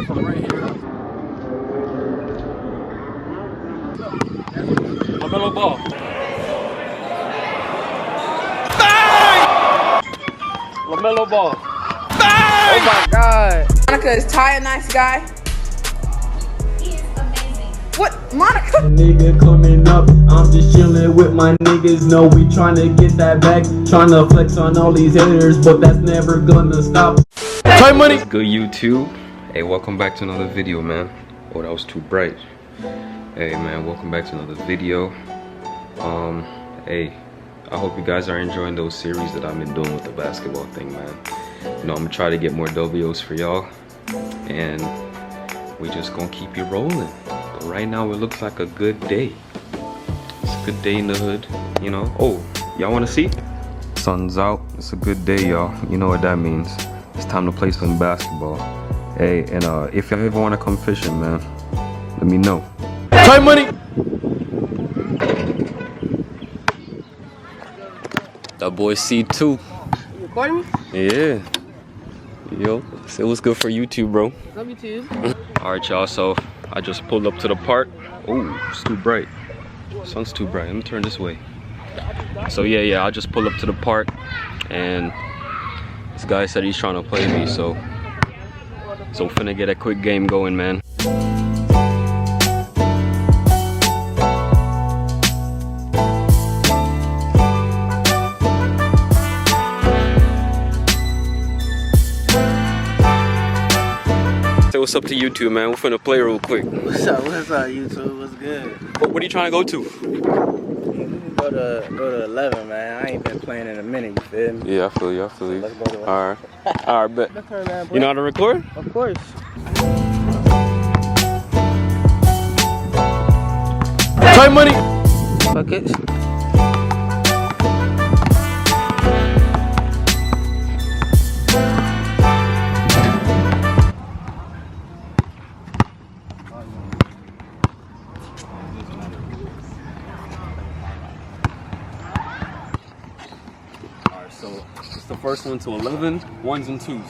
it from right here. LaMelo Ball. LaMelo Ball. Oh my God. Monica, is Ty a nice guy? He is amazing. What? Monica? Nigga coming up, I'm just chilling with my niggas. No, we tryna get that back, tryna flex on all these haters, but that's never gonna stop. Time money. Good YouTube. Hey, welcome back to another video, man. Oh, that was too bright. Hey man, welcome back to another video. Hey, I hope you guys are enjoying those series that I've been doing with the basketball thing, man. You know, I'm gonna try to get more W's for y'all, and we just gonna keep it rolling. But right now it looks like a good day. It's a good day in the hood, you know. Oh, y'all wanna see? Sun's out. It's a good day, y'all. You know what that means. It's time to play some basketball. Hey, and if you ever wanna come fishing, man, let me know. Time money. That boy C2. You recording me? Yeah. Yo, say what's good for YouTube, bro. Love you too. Alright, y'all, so I just pulled up to the park. Oh, it's too bright. Sun's too bright. Let me turn this way. So yeah, I just pulled up to the park, and this guy said he's trying to play me, so finna get a quick game going, man. Say what's up to YouTube, man. We're finna play real quick. What's up, YouTube? What's good? What are you trying to go to? Go to 11, man. I ain't been playing in a minute, you feel me? Yeah, I feel you. So let's go to 11. Alright, bet. You know how to record? Of course. Time money. Buckets. Alright, so it's the first one to 11, ones and twos.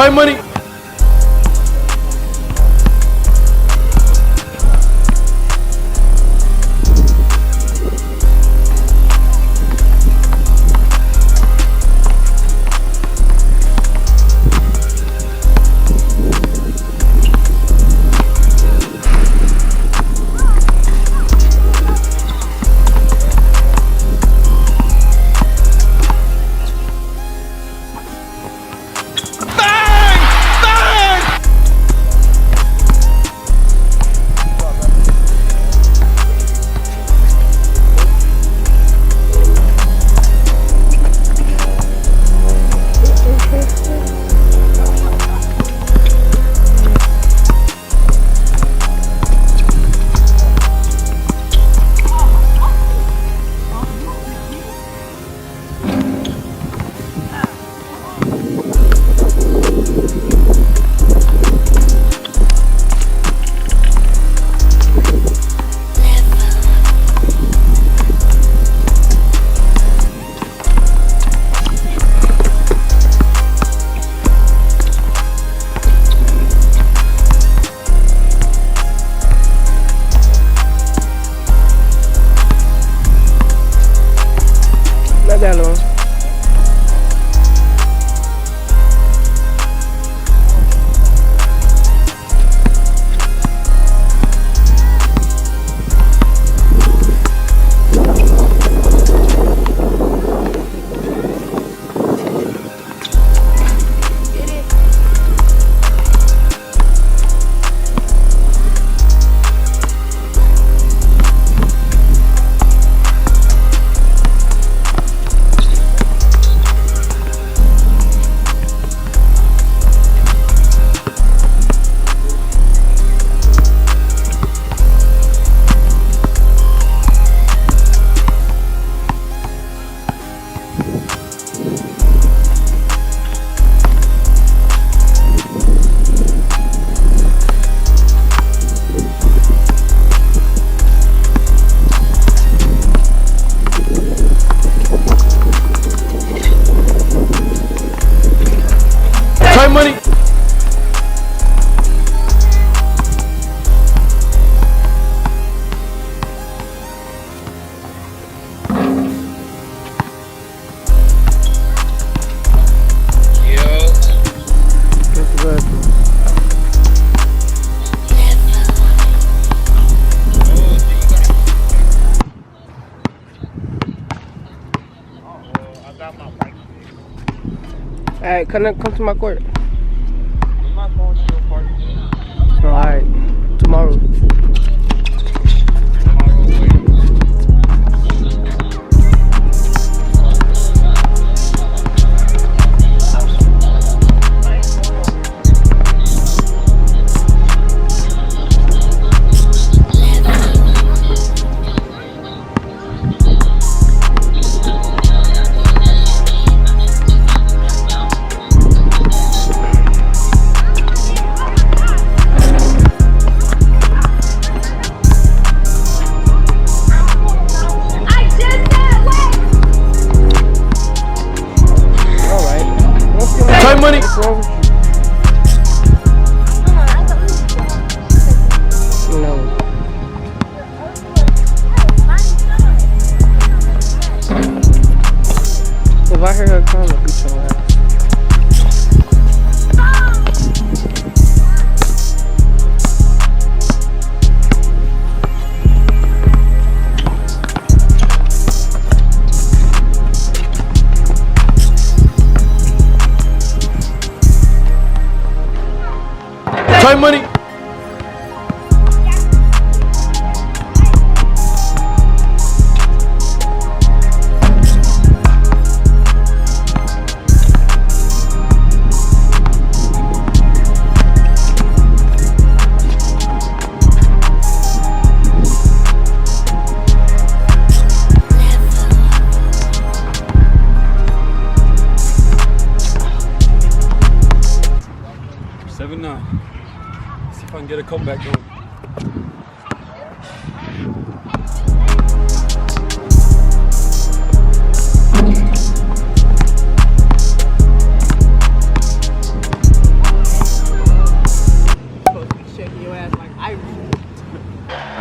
Try money. Let that alone. Try money. That's good. Alright, come to my court. I'm not going to your party. Alright, tomorrow. Try money. What's wrong with you? No. If I hear her crying, I'll beat your ass. Try money. See if I can get a comeback going.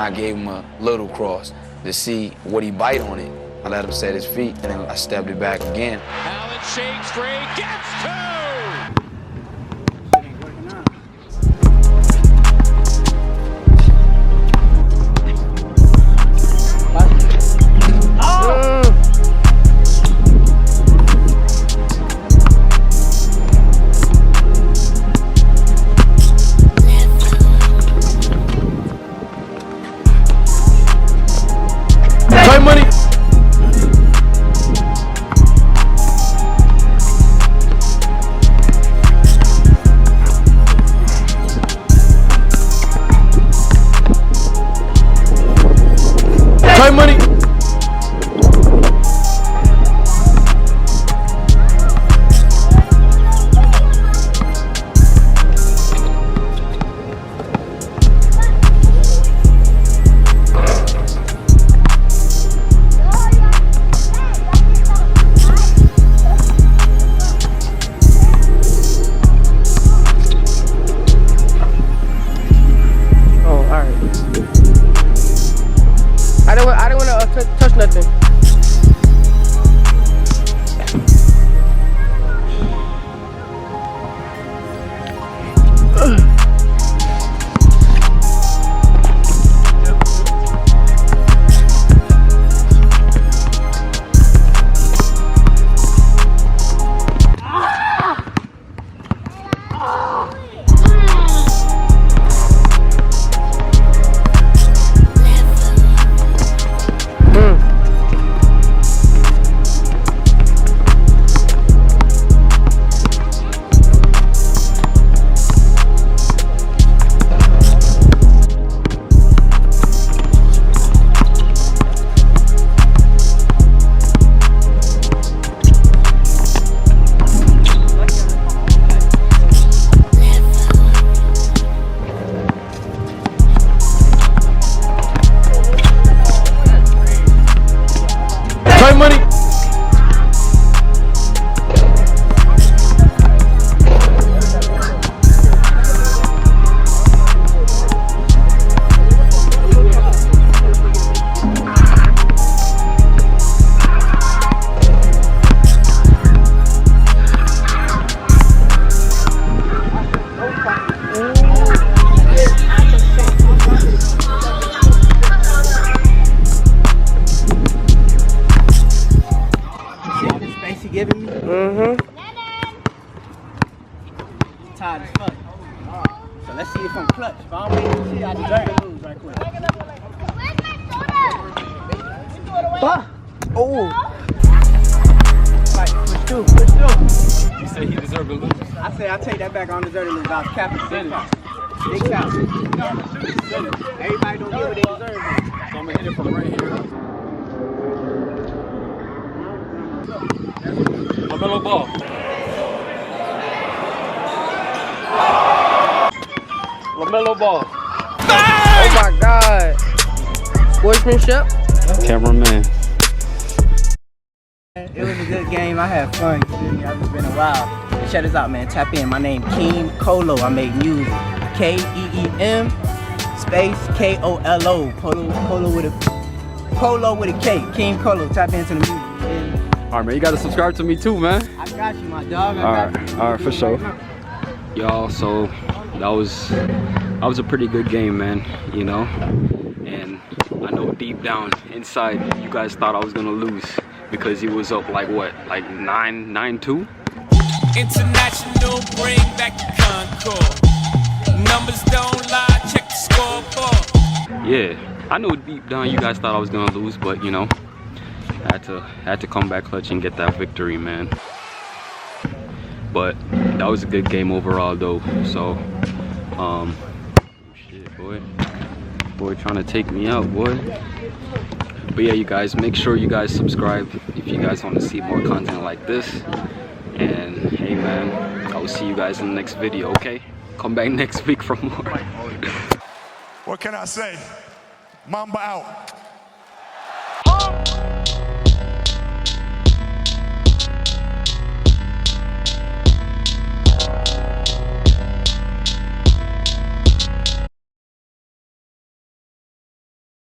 I gave him a little cross to see what he bite on it. I let him set his feet, and then I stepped it back again. Allen shakes free, gets two! Try money. Try money. I didn't want to touch nothing. Try money. Giving me? Mm-hmm. Tired as fuck. So let's see if I'm clutch. If I don't win this shit, I deserve to lose right quick. Oh. Like, push through. You say he deserved to lose. I say I take that back. I don't deserve to lose. I was capping. Big count. Everybody don't get what they deserve. So I'm gonna hit it from right here. LaMelo Ball. LaMelo Ball. Oh my God. Sportsmanship. Cameraman. It was a good game. I had fun. It's been a while. But check this out, man. Tap in. My name Keem Kolo. I make music. Keem space Kolo. Polo with a K. Keem Kolo. Tap into the music. All right, man. You gotta subscribe to me too, man. I got you, my dog. All right, for sure. Y'all, so that was a pretty good game, man, you know, and I know deep down inside you guys thought I was gonna lose because he was up like what, like 9-2. International, bring back the Concord. Numbers don't lie, check the scoreboard. Yeah, I know deep down you guys thought I was gonna lose, but you know, had to come back clutch and get that victory, man. But that was a good game overall though. So shit, boy trying to take me out, boy. But yeah, you guys, make sure you guys subscribe if you guys want to see more content like this. And hey man, I will see you guys in the next video, okay? Come back next week for more. What can I say? Mamba out.